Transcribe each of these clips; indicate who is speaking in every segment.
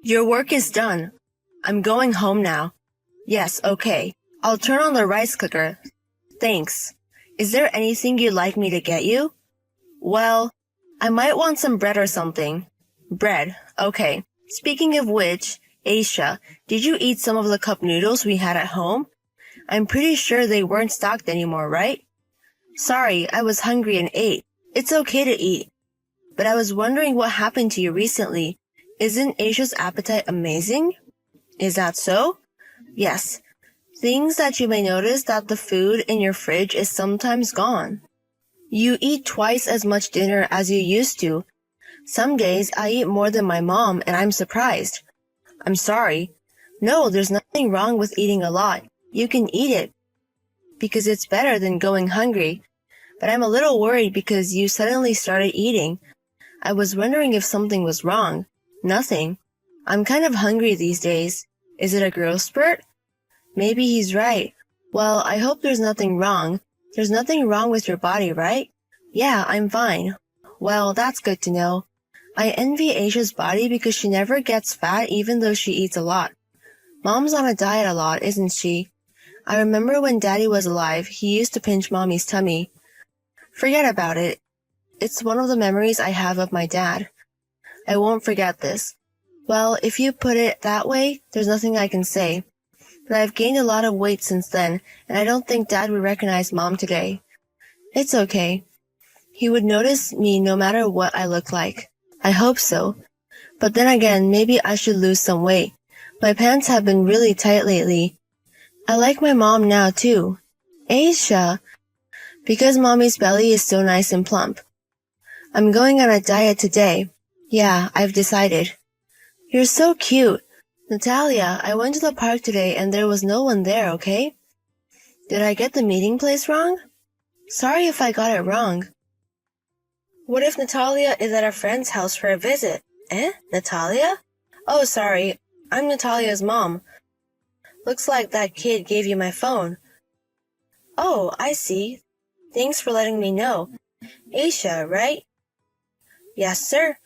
Speaker 1: Your work is done. I'm going home now. Yes, okay. I'll turn on the rice cooker. Thanks. Is there anything you'd like me to get you? Well, I might want some bread or something. Bread, okay. Speaking of which, Aisha, did you eat some of the cup noodles we had at home? I'm pretty sure they weren't stocked anymore, right? Sorry, I was hungry and ate. It's okay to eat. But I was wondering what happened to you recently. Isn't Aisha's appetite amazing? Is that so? Yes. Things that you may notice that the food in your fridge is sometimes gone. You eat twice as much dinner as you used to. Some days I eat more than my mom and I'm surprised. I'm sorry. No, there's nothing wrong with eating a lot. You can eat it because it's better than going hungry. But I'm a little worried because you suddenly started eating. I was wondering if something was wrong. Nothing. I'm kind of hungry these days. Is it a growth spurt? Maybe he's right. Well, I hope there's nothing wrong. There's nothing wrong with your body, right? Yeah, I'm fine. Well, that's good to know. I envy Asia's body because she never gets fat even though she eats a lot. Mom's on a diet a lot, isn't she? I remember when Daddy was alive, he used to pinch Mommy's tummy. Forget about it. It's one of the memories I have of my dad. I won't forget this. Well, if you put it that way, there's nothing I can say. But I've gained a lot of weight since then, and I don't think Dad would recognize Mom today. It's okay. He would notice me no matter what I look like. I hope so. But then again, maybe I should lose some weight. My pants have been really tight lately. I like my mom now, too. Aisha. Because Mommy's belly is so nice and plump. I'm going on a diet today. Yeah, I've decided. You're so cute. Natalia, I went to the park today and there was no one there, okay? Did I get the meeting place wrong? Sorry if I got it wrong. What if Natalia is at a friend's house for a visit? Natalia? Oh, sorry. I'm Natalia's mom. Looks like that kid gave you my phone. Oh, I see. Thanks for letting me know. Aisha, right? Yes, sir.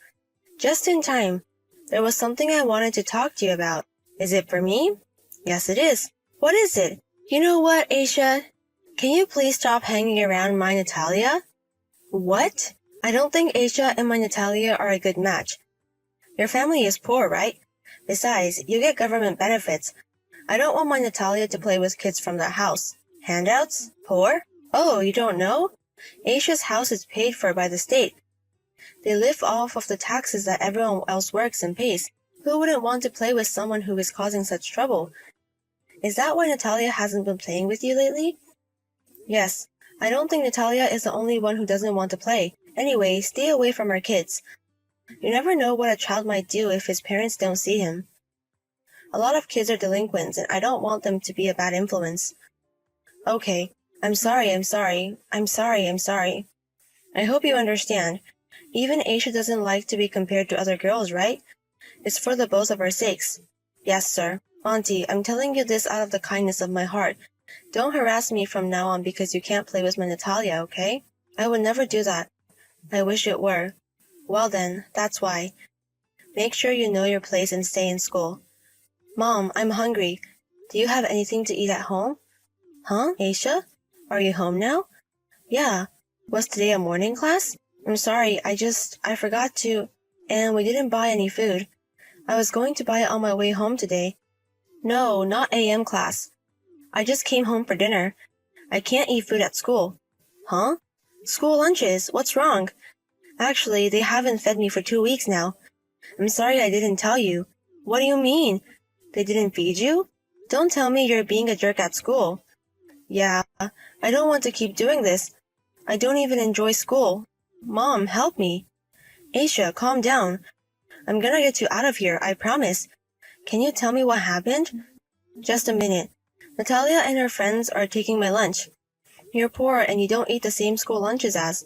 Speaker 1: Just in time. There was something I wanted to talk to you about. Is it for me? Yes, it is. What is it? You know what, Aisha? Can you please stop hanging around my Natalia? What? I don't think Aisha and my Natalia are a good match. Your family is poor, right? Besides, you get government benefits. I don't want my Natalia to play with kids from the house. Handouts? Poor? Oh, you don't know? Aisha's house is paid for by the state. They live off of the taxes that everyone else works and pays. Who wouldn't want to play with someone who is causing such trouble? Is that why Natalia hasn't been playing with you lately? Yes. I don't think Natalia is the only one who doesn't want to play. Anyway, stay away from our kids. You never know what a child might do if his parents don't see him. A lot of kids are delinquents, and I don't want them to be a bad influence. Okay. I'm sorry. I hope you understand. Even Aisha doesn't like to be compared to other girls, right? It's for the both of our sakes. Yes, sir. Auntie, I'm telling you this out of the kindness of my heart. Don't harass me from now on because you can't play with my Natalia, okay? I would never do that. I wish it were. Well then, that's why. Make sure you know your place and stay in school. Mom, I'm hungry. Do you have anything to eat at home? Huh, Aisha? Are you home now? Yeah. Was today a morning class? I'm sorry, I forgot to, and we didn't buy any food. I was going to buy it on my way home today. No, not AM class. I just came home for dinner. I can't eat food at school. Huh? School lunches, what's wrong? Actually, they haven't fed me for 2 weeks now. I'm sorry I didn't tell you. What do you mean? They didn't feed you? Don't tell me you're being a jerk at school. Yeah, I don't want to keep doing this. I don't even enjoy school. Mom, help me. Aisha, calm down. I'm gonna get you out of here, I promise. Can you tell me what happened? Just a minute. Natalia and her friends are taking my lunch. You're poor and you don't eat the same school lunches as.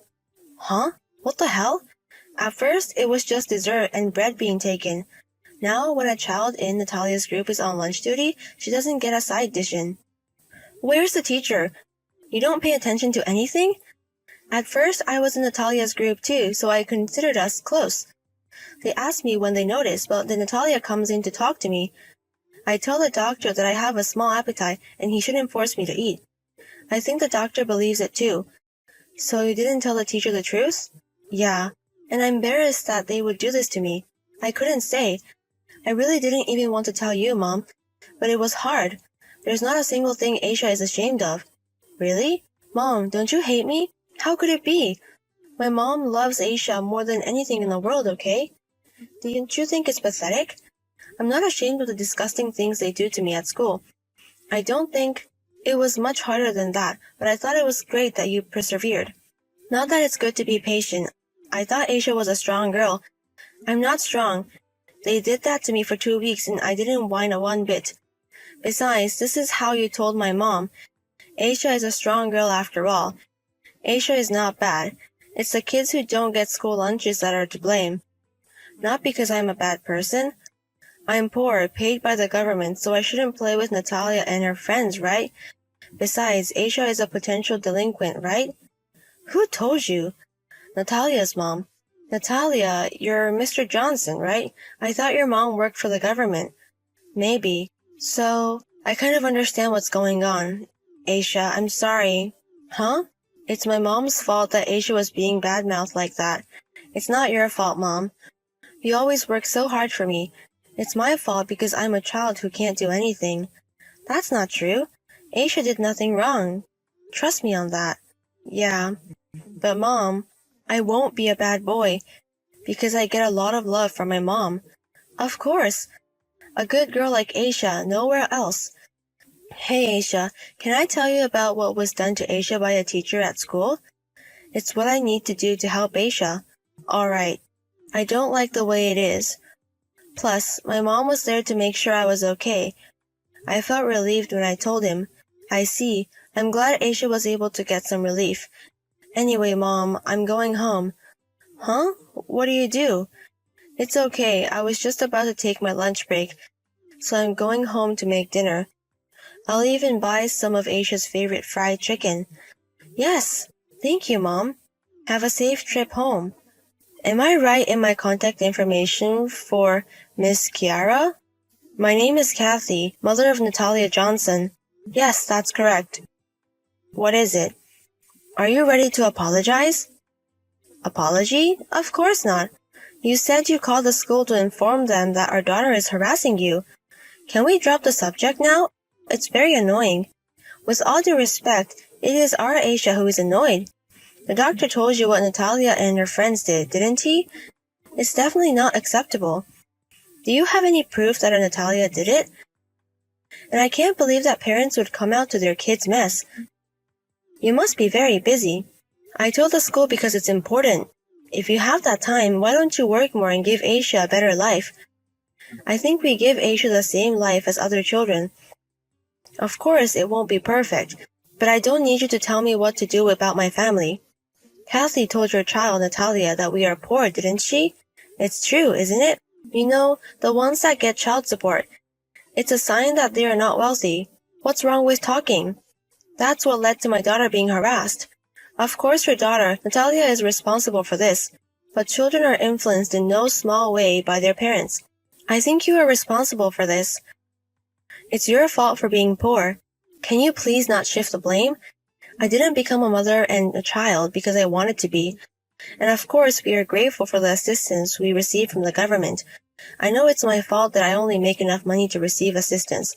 Speaker 1: Huh? What the hell? At first, it was just dessert and bread being taken. Now, when a child in Natalia's group is on lunch duty, she doesn't get a side dish in. Where's the teacher? You don't pay attention to anything? At first, I was in Natalia's group too, so I considered us close. They ask me when they notice, but then Natalia comes in to talk to me. I tell the doctor that I have a small appetite and he shouldn't force me to eat. I think the doctor believes it too. So you didn't tell the teacher the truth? Yeah, and I'm embarrassed that they would do this to me. I couldn't say. I really didn't even want to tell you, Mom. But it was hard. There's not a single thing Aisha is ashamed of. Really? Mom, don't you hate me? How could it be? My mom loves Aisha more than anything in the world, okay? Don't you think it's pathetic? I'm not ashamed of the disgusting things they do to me at school. I don't think it was much harder than that, but I thought it was great that you persevered. Not that it's good to be patient. I thought Aisha was a strong girl. I'm not strong. They did that to me for 2 weeks and I didn't whine one bit. Besides, this is how you told my mom. Aisha is a strong girl after all. Aisha is not bad. It's the kids who don't get school lunches that are to blame. Not because I'm a bad person. I'm poor, paid by the government, so I shouldn't play with Natalia and her friends, right? Besides, Aisha is a potential delinquent, right? Who told you? Natalia's mom. Natalia, you're Mr. Johnson, right? I thought your mom worked for the government. Maybe. So, I kind of understand what's going on. Aisha, I'm sorry. Huh? It's my mom's fault that Aisha was being bad-mouthed like that. It's not your fault, Mom. You always work so hard for me. It's my fault because I'm a child who can't do anything. That's not true. Aisha did nothing wrong. Trust me on that. Yeah. But Mom, I won't be a bad boy because I get a lot of love from my mom. Of course. A good girl like Aisha, nowhere else. Hey Aisha, can I tell you about what was done to Aisha by a teacher at school? It's what I need to do to help Aisha. Alright. I don't like the way it is. Plus, my mom was there to make sure I was okay. I felt relieved when I told him. I see. I'm glad Aisha was able to get some relief. Anyway, Mom, I'm going home. Huh? What do you do? It's okay. I was just about to take my lunch break, so I'm going home to make dinner. I'll even buy some of Aisha's favorite fried chicken. Yes. Thank you, Mom. Have a safe trip home. Am I right in my contact information for Miss Kiara? My name is Kathy, mother of Natalia Johnson. Yes, that's correct. What is it? Are you ready to apologize? Apology? Of course not. You said you called the school to inform them that our daughter is harassing you. Can we drop the subject now? It's very annoying. With all due respect, it is our Aisha who is annoyed. The doctor told you what Natalia and her friends did, didn't he? It's definitely not acceptable. Do you have any proof that Natalia did it? And I can't believe that parents would come out to their kids' mess. You must be very busy. I told the school because it's important. If you have that time, why don't you work more and give Aisha a better life? I think we give Aisha the same life as other children. Of course, it won't be perfect, but I don't need you to tell me what to do about my family. Kathy told your child, Natalia, that we are poor, didn't she? It's true, isn't it? You know, the ones that get child support. It's a sign that they are not wealthy. What's wrong with talking? That's what led to my daughter being harassed. Of course your daughter, Natalia, is responsible for this, but children are influenced in no small way by their parents. I think you are responsible for this. It's your fault for being poor. Can you please not shift the blame? I didn't become a mother and a child because I wanted to be. And of course, we are grateful for the assistance we receive from the government. I know it's my fault that I only make enough money to receive assistance.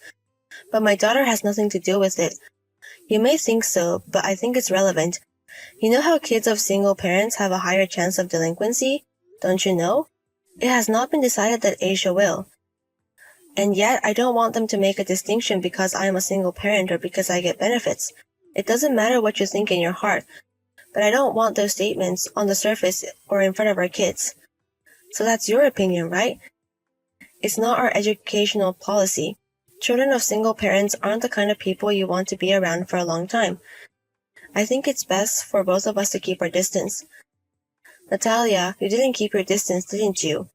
Speaker 1: But my daughter has nothing to do with it. You may think so, but I think it's relevant. You know how kids of single parents have a higher chance of delinquency? Don't you know? It has not been decided that Aisha will. And yet, I don't want them to make a distinction because I am a single parent or because I get benefits. It doesn't matter what you think in your heart, but I don't want those statements on the surface or in front of our kids. So that's your opinion, right? It's not our educational policy. Children of single parents aren't the kind of people you want to be around for a long time. I think it's best for both of us to keep our distance. Natalia, you didn't keep your distance, didn't you?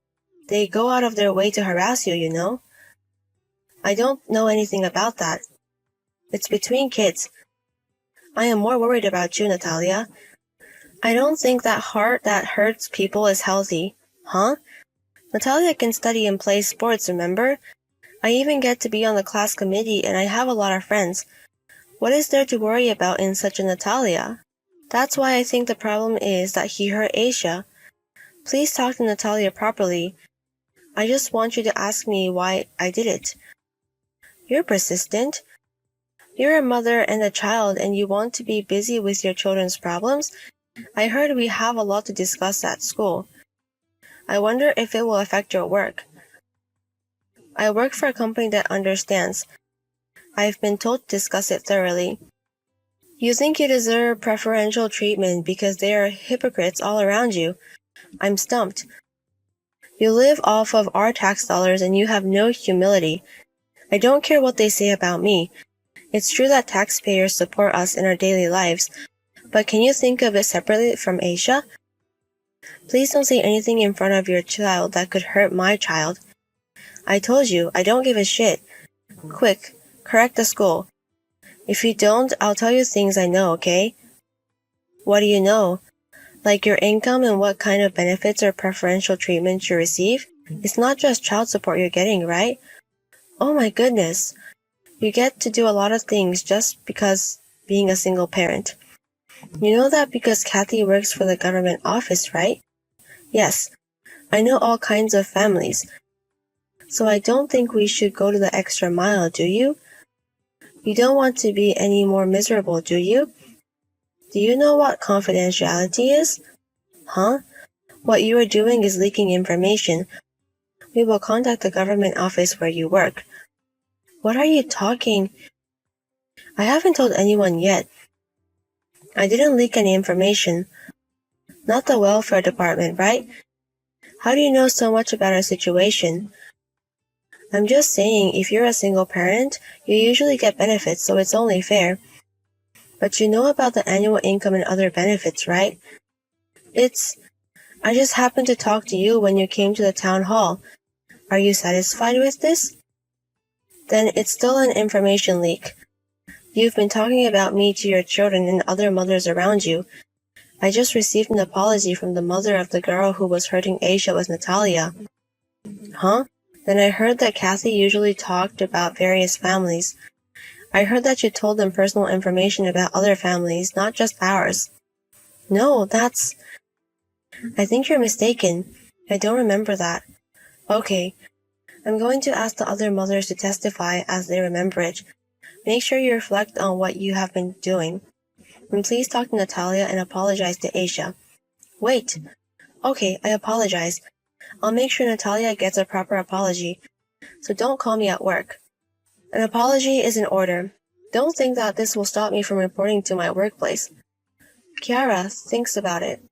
Speaker 1: They go out of their way to harass you, you know? I don't know anything about that. It's between kids. I am more worried about you, Natalia. I don't think that heart that hurts people is healthy. Huh? Natalia can study and play sports, remember? I even get to be on the class committee and I have a lot of friends. What is there to worry about in such a Natalia? That's why I think the problem is that he hurt Aisha. Please talk to Natalia properly. I just want you to ask me why I did it. You're persistent. You're a mother and a child and you want to be busy with your children's problems? I heard we have a lot to discuss at school. I wonder if it will affect your work. I work for a company that understands. I've been told to discuss it thoroughly. You think you deserve preferential treatment because there are hypocrites all around you. I'm stumped. You live off of our tax dollars and you have no humility. I don't care what they say about me. It's true that taxpayers support us in our daily lives, but can you think of it separately from Aisha? Please don't say anything in front of your child that could hurt my child. I told you, I don't give a shit. Quick, correct the school. If you don't, I'll tell you things I know, okay? What do you know? Like your income and what kind of benefits or preferential treatment you receive? It's not just child support you're getting, right? Oh my goodness. You get to do a lot of things just because being a single parent. You know that because Kathy works for the government office, right? Yes. I know all kinds of families. So I don't think we should go to the extra mile, do you? You don't want to be any more miserable, do you? Do you know what confidentiality is? Huh? What you are doing is leaking information. We will contact the government office where you work. What are you talking? I haven't told anyone yet. I didn't leak any information. Not the welfare department, right? How do you know so much about our situation? I'm just saying, if you're a single parent, you usually get benefits, so it's only fair. But you know about the annual income and other benefits, right? I just happened to talk to you when you came to the town hall. Are you satisfied with this? Then it's still an information leak. You've been talking about me to your children and other mothers around you. I just received an apology from the mother of the girl who was hurting Aisha with Natalia. Huh? Then I heard that Kathy usually talked about various families. I heard that you told them personal information about other families, not just ours. No, I think you're mistaken. I don't remember that. Okay. I'm going to ask the other mothers to testify as they remember it. Make sure you reflect on what you have been doing. And please talk to Natalia and apologize to Aisha. Wait. Okay, I apologize. I'll make sure Natalia gets a proper apology. So don't call me at work. An apology is in order. Don't think that this will stop me from reporting to my workplace. Kiara thinks about it.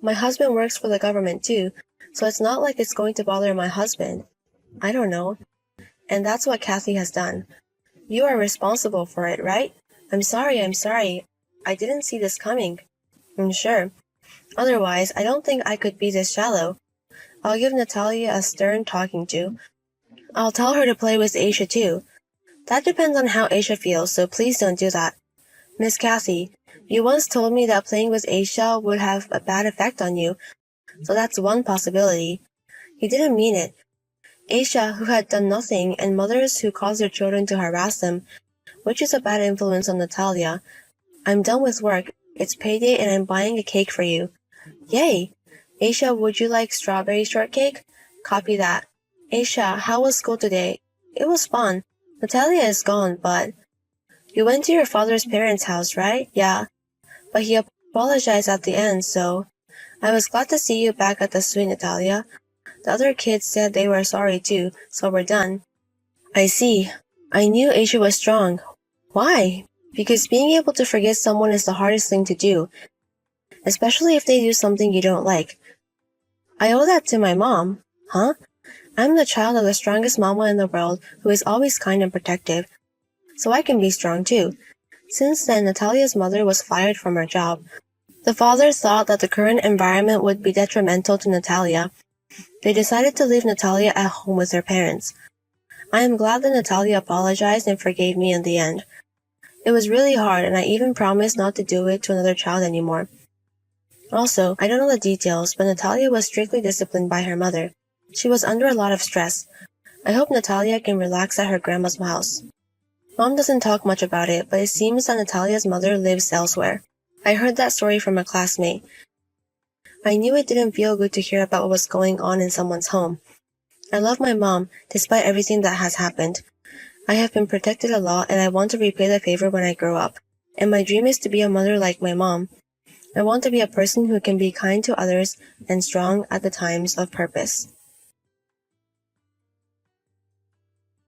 Speaker 1: My husband works for the government too, so it's not like it's going to bother my husband. I don't know. And that's what Kathy has done. You are responsible for it, right? I'm sorry. I didn't see this coming. I'm sure. Otherwise, I don't think I could be this shallow. I'll give Natalia a stern talking to. I'll tell her to play with Aisha too. That depends on how Aisha feels, so please don't do that. Miss Kathy, you once told me that playing with Aisha would have a bad effect on you, so that's one possibility. You didn't mean it. Aisha, who had done nothing, and mothers who cause their children to harass them, which is a bad influence on Natalia. I'm done with work. It's payday and I'm buying a cake for you. Yay! Aisha, would you like strawberry shortcake? Copy that. Aisha, how was school today? It was fun. Natalia is gone, but... You went to your father's parents' house, right? Yeah. But he apologized at the end, so... I was glad to see you back at the suite, Natalia. The other kids said they were sorry too, so we're done. I see. I knew Aisha was strong. Why? Because being able to forget someone is the hardest thing to do, especially if they do something you don't like. I owe that to my mom. Huh? I'm the child of the strongest mama in the world who is always kind and protective, so I can be strong too. Since then, Natalia's mother was fired from her job. The father thought that the current environment would be detrimental to Natalia. They decided to leave Natalia at home with her parents. I am glad that Natalia apologized and forgave me in the end. It was really hard, and I even promised not to do it to another child anymore. Also, I don't know the details, but Natalia was strictly disciplined by her mother. She was under a lot of stress. I hope Natalia can relax at her grandma's house. Mom doesn't talk much about it, but it seems that Natalia's mother lives elsewhere. I heard that story from a classmate. I knew it didn't feel good to hear about what was going on in someone's home. I love my mom, despite everything that has happened. I have been protected a lot, and I want to repay the favor when I grow up. And my dream is to be a mother like my mom. I want to be a person who can be kind to others and strong at the times of purpose.